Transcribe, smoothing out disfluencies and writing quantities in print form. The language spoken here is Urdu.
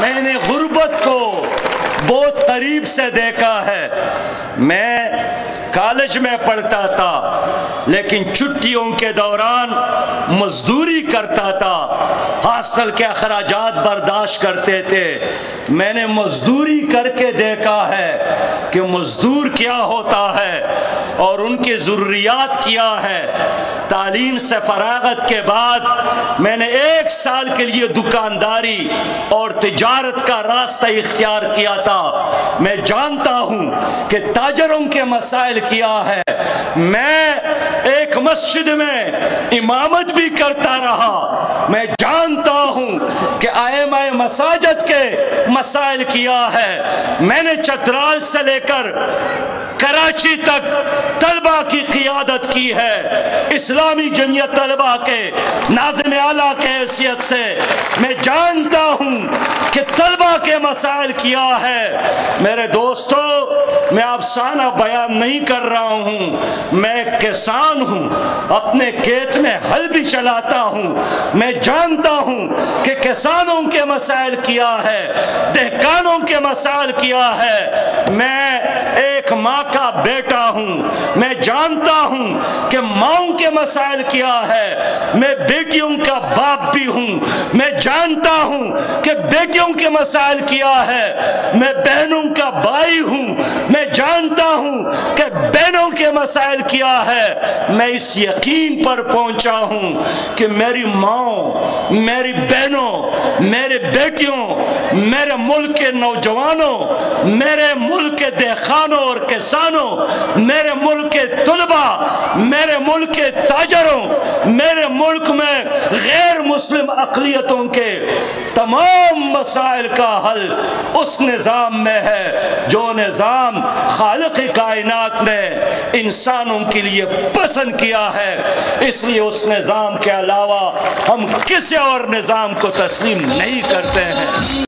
میں نے غربت کو بہت قریب سے دیکھا ہے۔ میں کالج میں پڑھتا تھا لیکن چھٹیوں کے دوران مزدوری کرتا تھا، ہاسٹل کے اخراجات برداشت کرتے تھے۔ میں نے مزدوری کر کے دیکھا ہے کہ مزدور کیا ہوتا ہے اور ان کی ضروریات کیا ہے۔ تعلیم سے فراغت کے بعد میں نے 1 سال کے لیے دکانداری اور تجارت کا راستہ اختیار کیا تھا۔ میں جانتا ہوں کہ تاجروں کے مسائل کیا ہے۔ میں ایک مسجد میں امامت بھی کرتا رہا۔ میں جانتا ہوں کہ ائمہ مساجد کے مسائل کیا ہے۔ میں نے چترال سے لے کر کراچی تک طلبہ کی قیادت کی ہے۔ اسلامی جمعیت طلبہ کے ناظم اعلیٰ کے حیثیت سے میں جانتا ہوں کہ طلبہ کے مسائل کیا ہے۔ میرے دوستو، میں افسانہ بیان نہیں کر رہا ہوں، میں ایک کسان ہوں، اپنے کھیت میں ہل بھی چلاتا ہوں۔ میں جانتا ہوں کہ کسانوں کے مسائل کیا ہے، دہقانوں کے مسائل کیا ہے۔ میں ایک ماں کا بیٹا ہوں، میں جانتا ہوں کہ ماؤں کے مسائل کیا ہے۔ میں بیٹیوں کا باپ بھی ہوں، میں جانتا ہوں کہ بیٹیوں کے مسائل کیا ہے۔ میں بہنوں کا بھائی ہوں، میں جانتا ہوں کہ بہنوں کے مسائل کیا ہے۔ میں اس یقین پر پہنچا ہوں کہ میری ماں، میری بہنوں، میرے بیٹیوں، میرے ملک کے نوجوانوں، میرے ملک کے دہقانوں اور کسانوں، میرے ملک کے طلباء، میرے ملک کے تاجروں، میرے ملک میں غیر مسلم اقلیتوں کے تمام مسائل کا حل اس نظام میں ہے جو نظام خالق کائنات نے انسانوں کے لیے پسند کیا ہے۔ اس لیے اس نظام کے علاوہ ہم کسی اور نظام کو تسلیم نہیں کرتے ہیں۔